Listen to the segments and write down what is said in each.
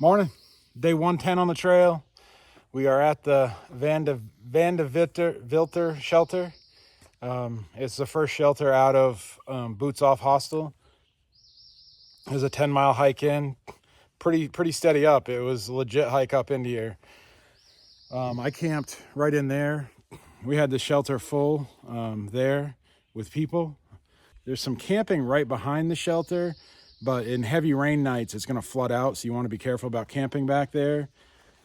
Morning. Day 110 on the trail. We are at the Vandeventer Shelter. It's the first shelter out of Boots Off Hostel. There's a 10-mile hike in. Pretty steady up. It was a legit hike up into here. I camped right in there. We had the shelter full there with people. There's some camping right behind the shelter, but in heavy rain nights, it's going to flood out. So you want to be careful about camping back there.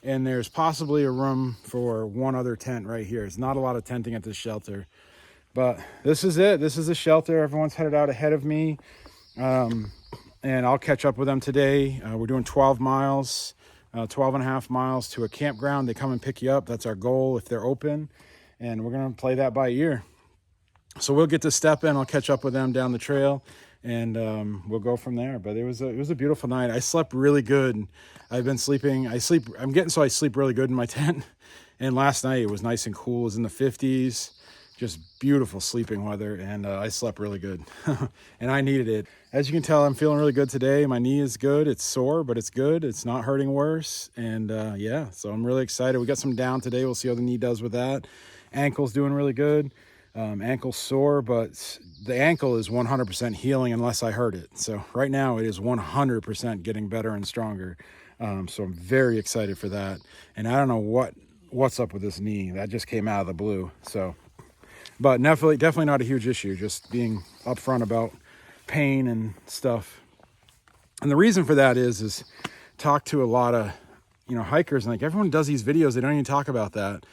And there's possibly a room for one other tent right here. It's not a lot of tenting at this shelter, but this is it. This is the shelter. Everyone's headed out ahead of me. And I'll catch up with them today. We're doing 12 miles, 12 and a half miles to a campground. They come and pick you up. That's our goal if they're open. And we're going to play that by ear. So we'll get to step in. I'll catch up with them down the trail, and we'll go from there. But it was a beautiful night. I slept really good. I've been sleeping. I sleep really good in my tent. And last night it was nice and cool. It was in the 50s. Just beautiful sleeping weather, and I slept really good. And I needed it. As you can tell, I'm feeling really good today. My knee is good. It's sore, but it's good. It's not hurting worse. And yeah, so I'm really excited. We got some down today. We'll see how the knee does with that. Ankle's doing really good. Ankle's sore, but the ankle is 100% healing unless I hurt it. So right now it is 100% getting better and stronger. So I'm very excited for that. And I don't know what's up with this knee. That just came out of the blue. So, but definitely not a huge issue. Just being upfront about pain and stuff. And the reason for that is talk to a lot of, hikers, and like everyone does these videos. They don't even talk about that.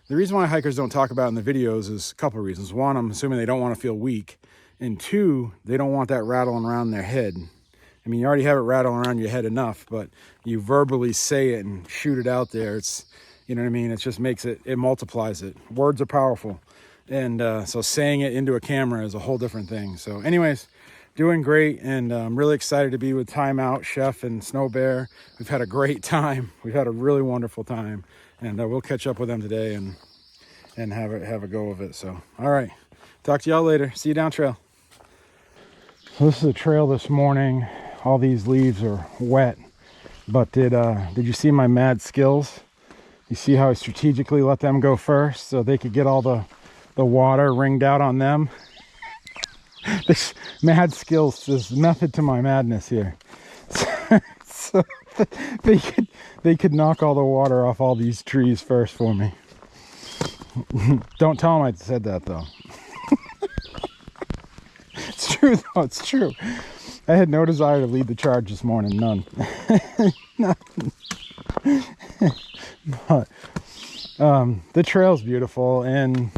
The reason why hikers don't talk about it in the videos is a couple of reasons. One, I'm assuming they don't want to feel weak. And two, they don't want that rattling around their head. I mean, you already have it rattling around your head enough, but you verbally say it and shoot it out there. It's, you know what I mean? It just makes it multiplies it. Words are powerful. And so saying it into a camera is a whole different thing. So anyways, doing great. And I'm really excited to be with Time Out, Chef, and Snow Bear. We've had a great time. We've had a really wonderful time. And we'll catch up with them today and have a go of it. So, all right. Talk to y'all later. See you down trail. So this is a trail this morning. All these leaves are wet. But did you see my mad skills? You see how I strategically let them go first so they could get all the water ringed out on them? This mad skills, this method to my madness here. So they could knock all the water off all these trees first for me. Don't tell them I said that though. It's true though, it's true. I had no desire to lead the charge this morning, none. Nothing. But the trail's beautiful, and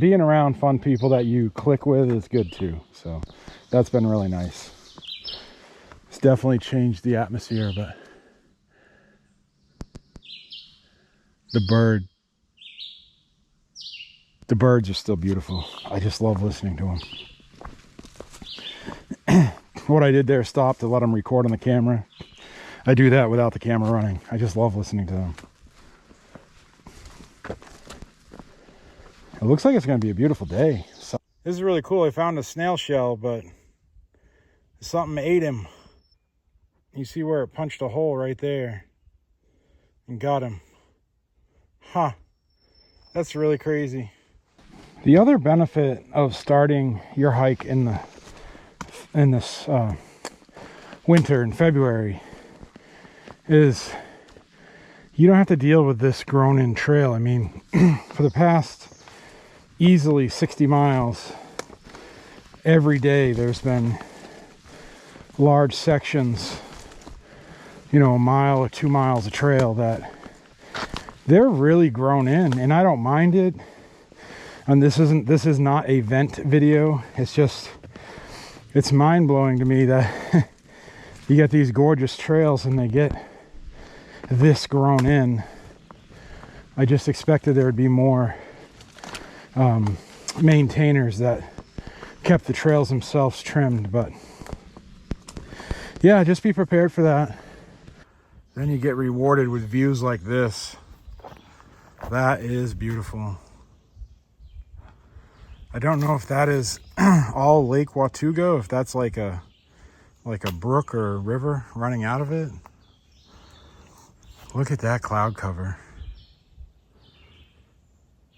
being around fun people that you click with is good too. So that's been really nice. It's definitely changed the atmosphere, but the birds are still beautiful. I just love listening to them. What I did there, stopped to let them record on the camera. I do that without the camera running. I just love listening to them. It looks like it's going to be a beautiful day. So, this is really cool. I found a snail shell, but something ate him. You see where it punched a hole right there and got him. Huh. That's really crazy. The other benefit of starting your hike in this winter in February is you don't have to deal with this grown-in trail. I mean, for the past easily 60 miles, every day there's been large sections, a mile or 2 miles of trail that they're really grown in, and I don't mind it. And this is not a vent video. It's mind-blowing to me that you get these gorgeous trails and they get this grown in. I just expected there would be more maintainers that kept the trails themselves trimmed, but yeah, just be prepared for that. Then you get rewarded with views like this. That is beautiful. I don't know if that is all Lake Watuga, if that's like a brook or a river running out of it. Look at that cloud cover.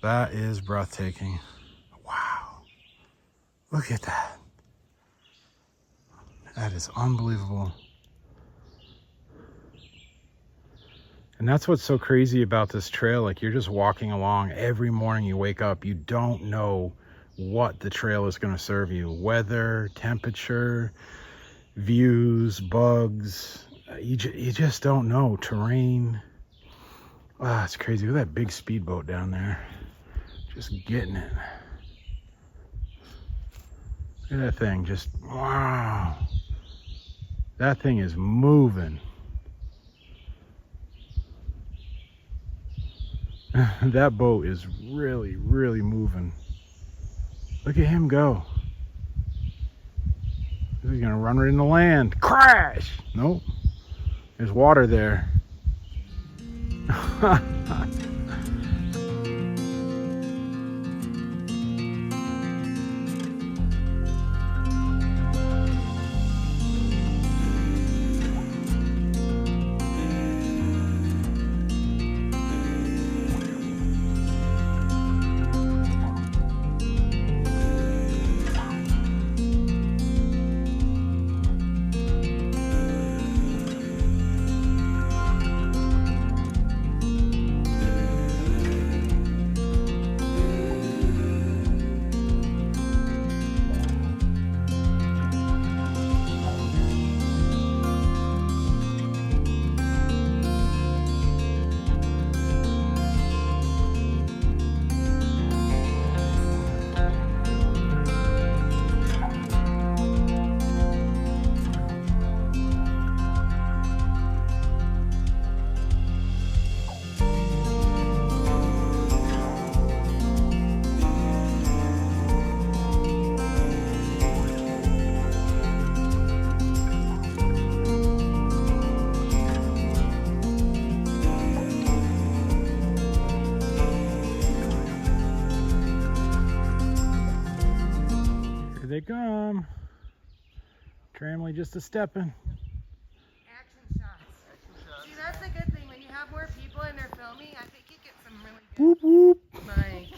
That is breathtaking. Wow. Look at that. That is unbelievable. And that's what's so crazy about this trail. Like, you're just walking along. Every morning you wake up, you don't know what the trail is going to serve you. Weather, temperature, views, bugs. You just don't know. Terrain. Ah, it's crazy. Look at that big speedboat down there. Just getting it. Look at that thing. Just, wow. That thing is moving. That boat is really, really moving. Look at him go. He's gonna run right into land. Crash! Nope. There's water there. They come. Tramley just a stepping. Action shots. See, that's a good thing. When you have more people and they're filming, I think you get some really good. Whoop whoop. Like,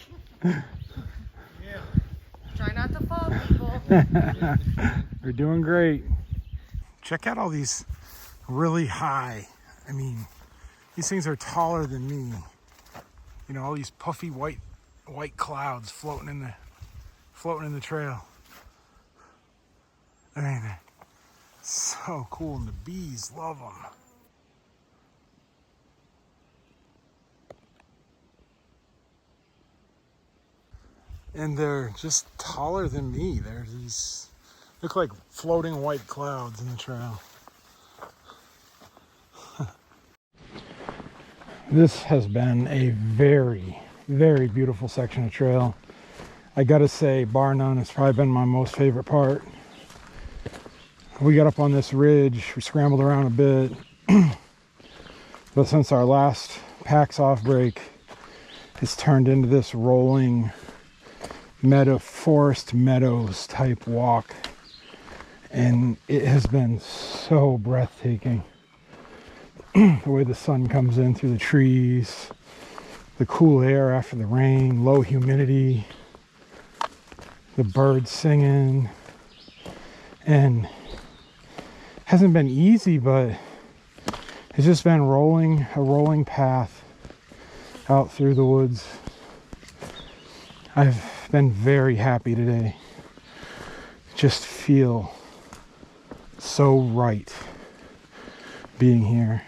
yeah. Try not to fall, people. We're doing great. Check out all these really high. I mean, these things are taller than me. You know, all these puffy white clouds floating in the trail. I mean, they're so cool, and the bees love them. And they're just taller than me. They're these, look like floating white clouds in the trail. This has been a very, very beautiful section of trail. I gotta say, bar none, it's probably been my most favorite part. We got up on this ridge, we scrambled around a bit, but since our last PAX off break, it's turned into this rolling forest meadows type walk, and it has been so breathtaking. The way the sun comes in through the trees, the cool air after the rain, low humidity, the birds singing, and hasn't been easy, but it's just been a rolling path out through the woods. I've been very happy today. Just feel so right being here.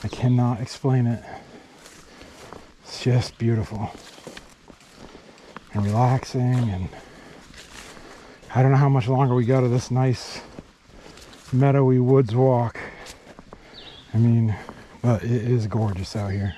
I cannot explain it. It's just beautiful and relaxing, and I don't know how much longer we got of this nice meadowy woods walk. I mean, but it is gorgeous out here.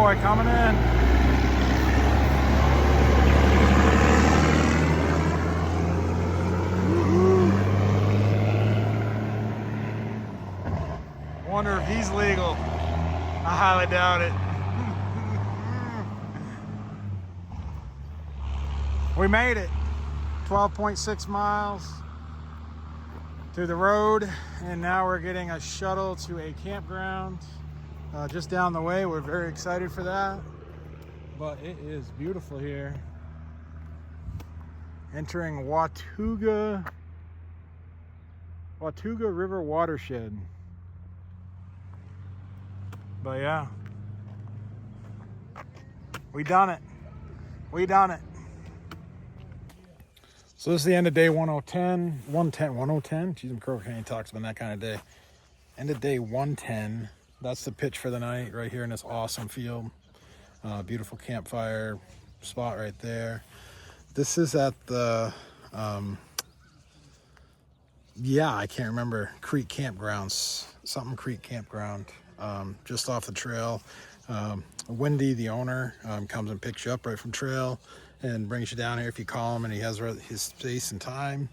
boy coming in. Wonder if he's legal. I highly doubt it. We made it. 12.6 miles through the road, and now we're getting a shuttle to a campground just down the way. We're very excited for that, but it is beautiful here. Entering Watauga River watershed. But yeah, we done it. We done it. So this is the end of day 110. Jeez, Crow can't talk about that kind of day. End of day 110. That's the pitch for the night right here in this awesome field. Beautiful campfire spot right there. This is at the, I can't remember, Creek Campgrounds. Something Creek Campground. Just off the trail. Wendy, the owner, comes and picks you up right from trail and brings you down here. If you call him and he has his space and time,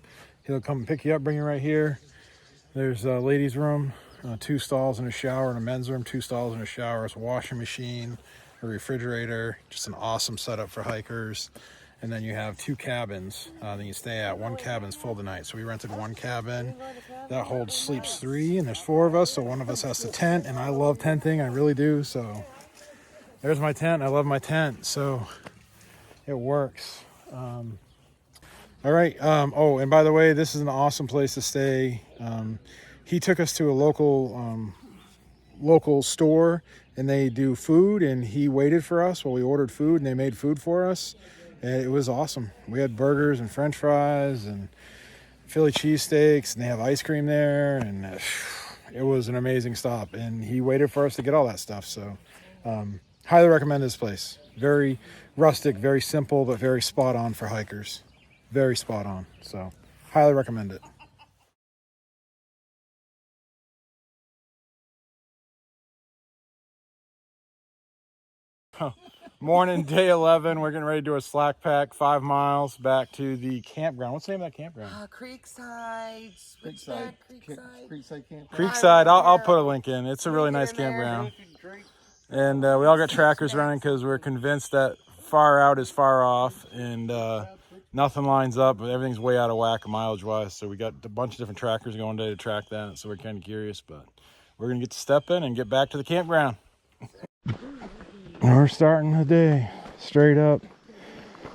he'll come and pick you up, bring you right here. There's a ladies' room, 2 stalls and a shower, and a men's room, 2 stalls and a shower. It's a washing machine, a refrigerator, just an awesome setup for hikers. And then you have 2 cabins that you stay at. 1 cabin's full tonight. So we rented 1 cabin that sleeps 3, and there's 4 of us. So one of us has to tent, and I love tenting. I really do. So there's my tent. I love my tent. So it works. All right. Oh, and by the way, this is an awesome place to stay. He took us to a local store, and they do food, and he waited for us while we ordered food, and they made food for us. And it was awesome. We had burgers and French fries and Philly cheesesteaks, and they have ice cream there, and it was an amazing stop. And he waited for us to get all that stuff. So highly recommend this place. Very rustic, very simple, but very spot on for hikers. Very spot on. So highly recommend it. Morning, day 11. We're getting ready to do a slack pack, 5 miles back to the campground. What's the name of that campground? Creekside. Creekside campground. Creekside. I'll put a link in. It's a really nice campground. And we all got trackers running because we're convinced that far out is far off, and nothing lines up, but everything's way out of whack mileage-wise. So we got a bunch of different trackers going today to track that, so we're kind of curious, but we're going to get to step in and get back to the campground. We're starting the day straight up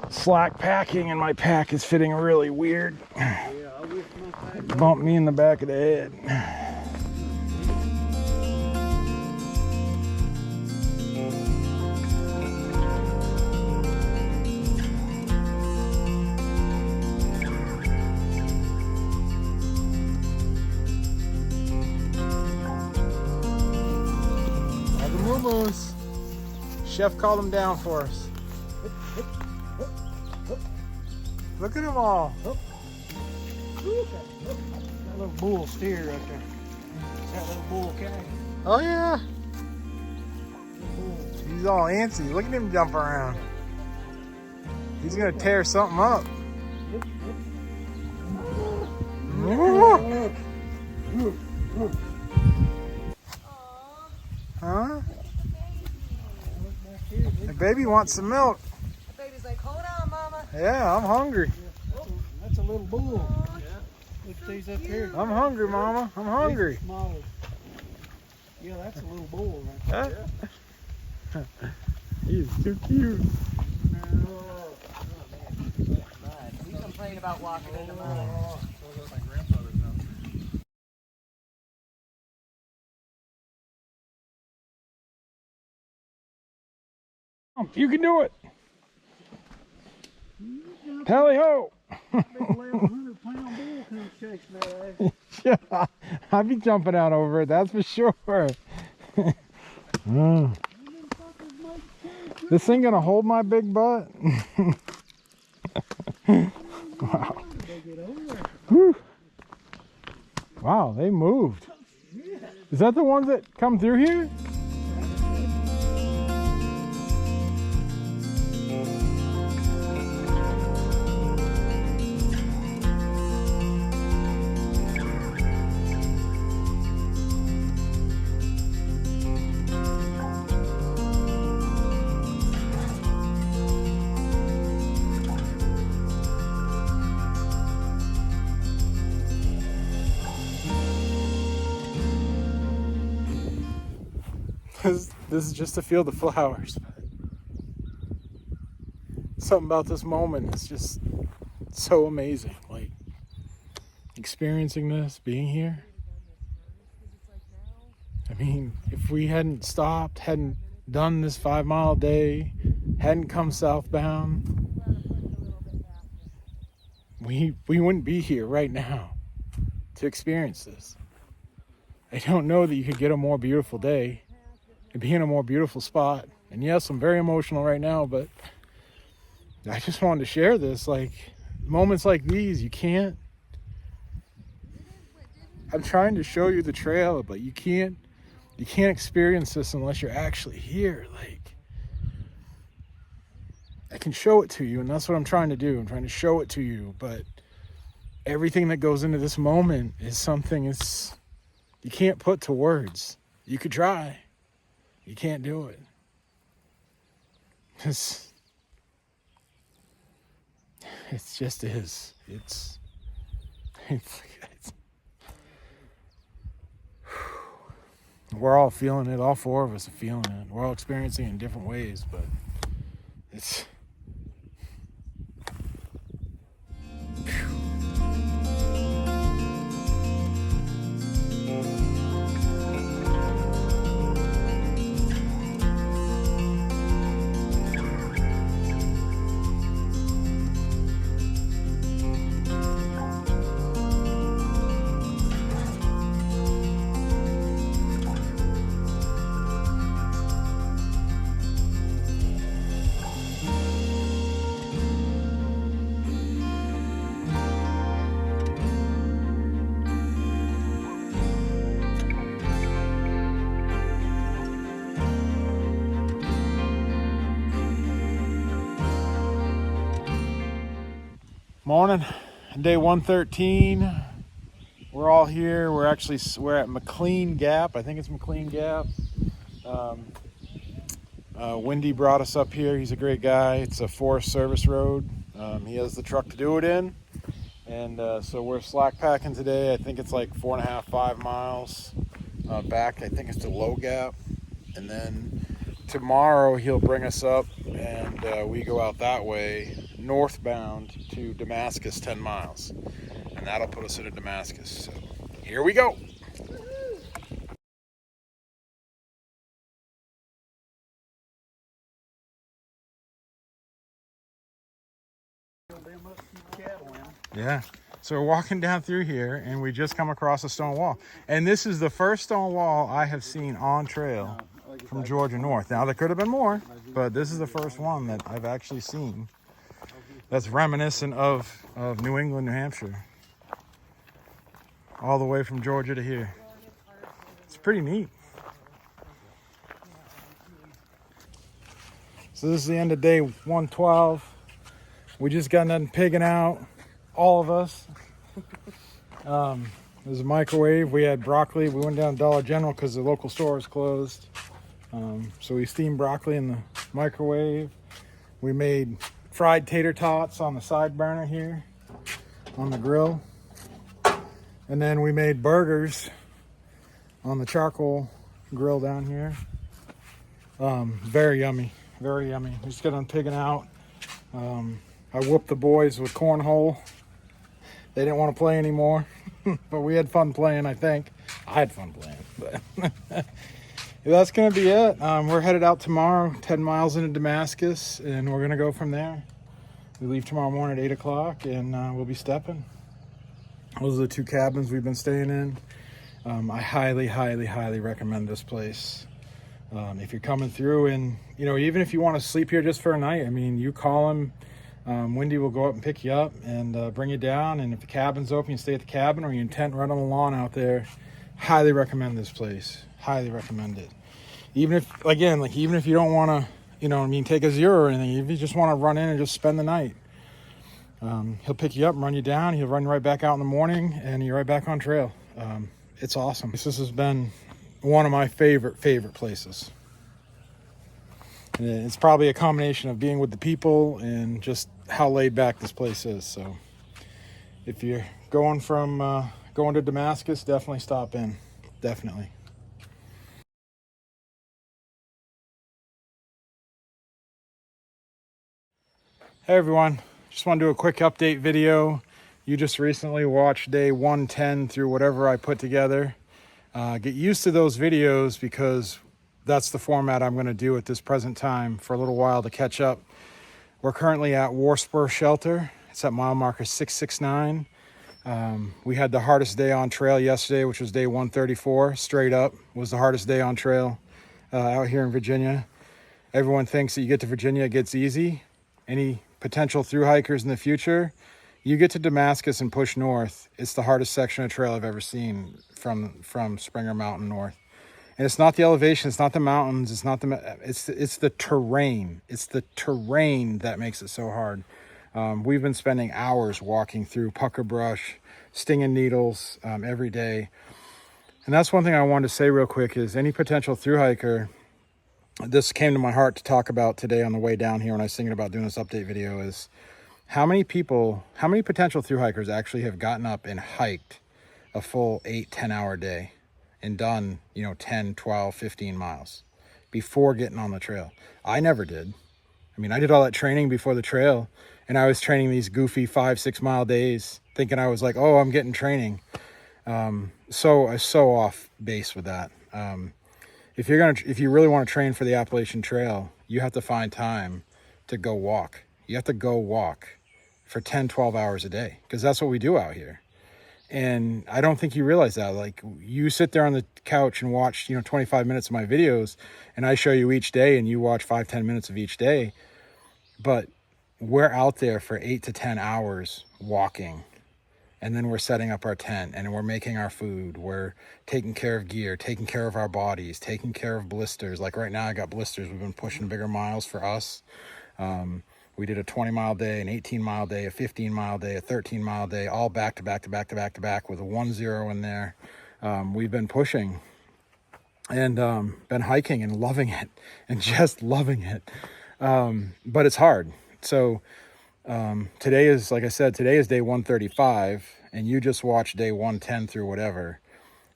slack packing, and my pack is fitting really weird. Bumped me in the back of the head. All the moo-moos. Chef called them down for us. Look at them all. That little bull steer right there. That little bull cow. Oh yeah. He's all antsy. Look at him jump around. He's gonna tear something up. Huh? The baby wants some milk. The baby's like, hold on, mama. Yeah, I'm hungry. That's a little bull. Look at these up here. I'm hungry, Mama. I'm hungry. Smaller. Yeah, that's a little bull right there. He's too cute. He's complaining about walking in the mud. You can do it. Tally ho. Big 1,100-pound bull comes chasing that ass. Yeah, I'd be jumping out over it, that's for sure. This thing gonna hold my big butt? Wow. Whew. Wow, they moved. Is that the ones that come through here? this is just to feel the flowers. Something about this moment is just so amazing. Like, experiencing this, being here. I mean, if we hadn't stopped, hadn't done this 5 mile day, hadn't come southbound, we wouldn't be here right now to experience this. I don't know that you could get a more beautiful day and be in a more beautiful spot. And yes, I'm very emotional right now, but I just wanted to share this. Like, moments like these, you can't. I'm trying to show you the trail, but you can't experience this unless you're actually here. Like, I can show it to you, and that's what I'm trying to do. I'm trying to show it to you, but everything that goes into this moment is something you can't put to words. You could try. You can't do it. It's just is. It's we're all feeling it. All four of us are feeling it. We're all experiencing it in different ways, but it's morning, day 113. We're all here. We're at McQueen Gap. I think it's McQueen Gap. Wendy brought us up here. He's a great guy. It's a Forest Service road. He has the truck to do it in. And so we're slack packing today. I think it's like 4.5, 5 miles back. I think it's to Low Gap. And then tomorrow he'll bring us up and we go out that way northbound to Damascus, 10 miles. And that'll put us into Damascus. So here we go. Yeah. So we're walking down through here and we just come across a stone wall. And this is the first stone wall I have seen on trail from Georgia north. Now there could have been more, but this is the first one that I've actually seen that's reminiscent of New England, New Hampshire. All the way from Georgia to here. It's pretty neat. So this is the end of day 112. We just got done pigging out, all of us. There's a microwave. We had broccoli. We went down to Dollar General because the local store is closed. So we steamed broccoli in the microwave. We made fried tater tots on the side burner here on the grill. And then we made burgers on the charcoal grill down here. Very yummy, very yummy. We just got done pigging out. I whooped the boys with cornhole. They didn't want to play anymore, but we had fun playing, I think. I had fun playing, but that's going to be it. We're headed out tomorrow, 10 miles into Damascus, and we're going to go from there. We leave tomorrow morning at 8 o'clock, and we'll be stepping. Those are the 2 cabins we've been staying in. I highly, highly, highly recommend this place. If you're coming through and, even if you want to sleep here just for a night, I mean, you call them. Wendy will go up and pick you up and bring you down. And if the cabin's open, you stay at the cabin, or you in tent right on the lawn out there. Highly recommend this place. Highly recommend it. Even if you don't want to, take a 0 or anything, if you just want to run in and just spend the night, he'll pick you up and run you down. He'll run right back out in the morning, and you're right back on trail. It's awesome. This has been one of my favorite places. And it's probably a combination of being with the people and just how laid back this place is. So if you're going to Damascus, definitely stop in. Definitely. Hey everyone, just want to do a quick update video. You just recently watched day 110 through whatever I put together. Get used to those videos because that's the format I'm going to do at this present time for a little while to catch up. We're currently at Vandeventer Shelter. It's at mile marker 669. We had the hardest day on trail yesterday, which was day 134. Straight up was the hardest day on trail out here in Virginia. Everyone thinks that you get to Virginia, it gets easy. Any potential thru hikers in the future, you get to Damascus and push north. It's the hardest section of trail I've ever seen from Springer Mountain north. And it's not the elevation, it's not the mountains, it's the terrain. It's the terrain that makes it so hard. We've been spending hours walking through pucker brush, stinging needles every day. And that's one thing I wanted to say real quick is any potential thru hiker, this came to my heart to talk about today on the way down here when I was thinking about doing this update video, is how many potential thru hikers actually have gotten up and hiked a full 8-10 hour day and done 10, 12, 15 miles before getting on the trail. I never did. I mean, I did all that training before the trail, and I was training these goofy 5-6 mile days thinking I was like, oh, I'm getting training. So off base with that. If you really want to train for the Appalachian Trail, you have to find time to go walk. You have to go walk for 10, 12 hours a day, because that's what we do out here. And I don't think you realize that. Like, you sit there on the couch and watch, 25 minutes of my videos, and I show you each day, and you watch 5-10 minutes of each day. But we're out there for 8 to 10 hours walking. And then we're setting up our tent and we're making our food. We're taking care of gear, taking care of our bodies, taking care of blisters. Like right now I got blisters. We've been pushing bigger miles for us. We did a 20 mile day, an 18 mile day, a 15 mile day, a 13 mile day, all back to back to back to back to back with a 1-0 in there. We've been pushing and been hiking and loving it and just loving it. But it's hard. So today is, like I said, today is day 135, and you just watched day 110 through whatever.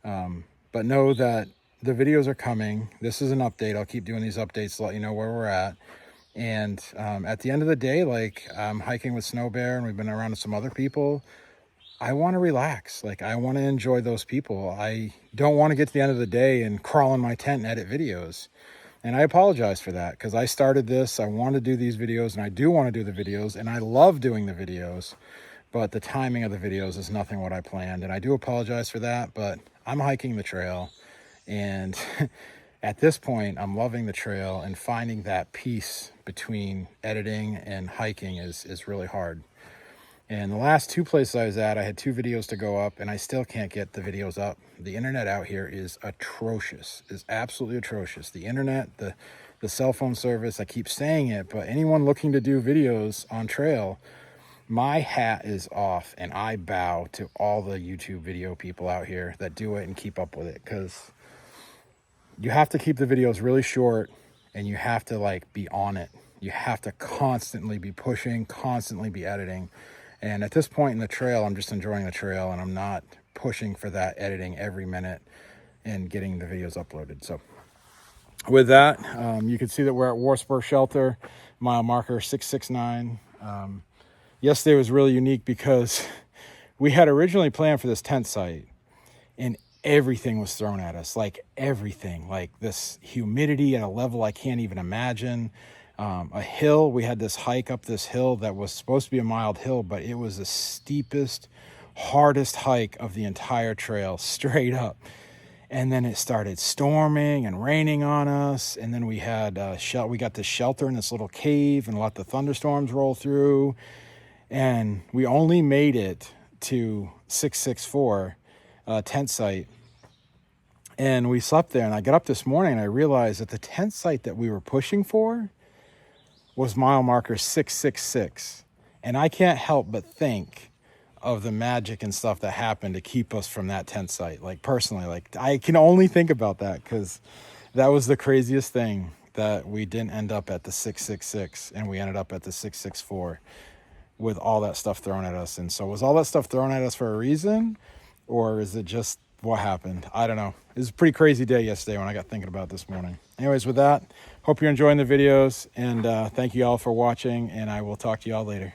But know that the videos are coming. This is an update. I'll keep doing these updates to let you know where we're at. And at the end of the day, like, I'm hiking with Snow Bear, and we've been around with some other people. I want to relax. Like, I want to enjoy those people. I don't want to get to the end of the day and crawl in my tent and edit videos. And I apologize for that, because I started this. I want to do these videos, and I do want to do the videos, and I love doing the videos, but the timing of the videos is nothing what I planned. And I do apologize for that, but I'm hiking the trail, and at this point, I'm loving the trail, and finding that peace between editing and hiking is really hard. And the last 2 places I was at, I had 2 videos to go up, and I still can't get the videos up. The internet out here is atrocious, is absolutely atrocious. The internet, the cell phone service, I keep saying it, but anyone looking to do videos on trail, my hat is off, and I bow to all the YouTube video people out here that do it and keep up with it, because you have to keep the videos really short, and you have to be on it. You have to constantly be pushing, constantly be editing. And at this point in the trail, I'm just enjoying the trail, and I'm not pushing for that editing every minute and getting the videos uploaded. So with that, you can see that we're at Vandeventer Shelter, mile marker 669. Yesterday was really unique because we had originally planned for this tent site, and everything was thrown at us, like everything, like this humidity at a level I can't even imagine. A hill, we had this hike up this hill that was supposed to be a mild hill, but it was the steepest, hardest hike of the entire trail, straight up. And then it started storming and raining on us, and then we had we got this shelter in this little cave and let the thunderstorms roll through, and we only made it to 664 tent site. And we slept there, and I got up this morning and I realized that the tent site that we were pushing for was mile marker 666. And I can't help but think of the magic and stuff that happened to keep us from that tent site. Like, personally, like, I can only think about that, because that was the craziest thing, that we didn't end up at the 666 and we ended up at the 664 with all that stuff thrown at us. And so was all that stuff thrown at us for a reason, or is it just what happened. I don't know. It was a pretty crazy day yesterday when I got thinking about it this morning. Anyways, with that, hope you're enjoying the videos, and thank you all for watching, and I will talk to you all later.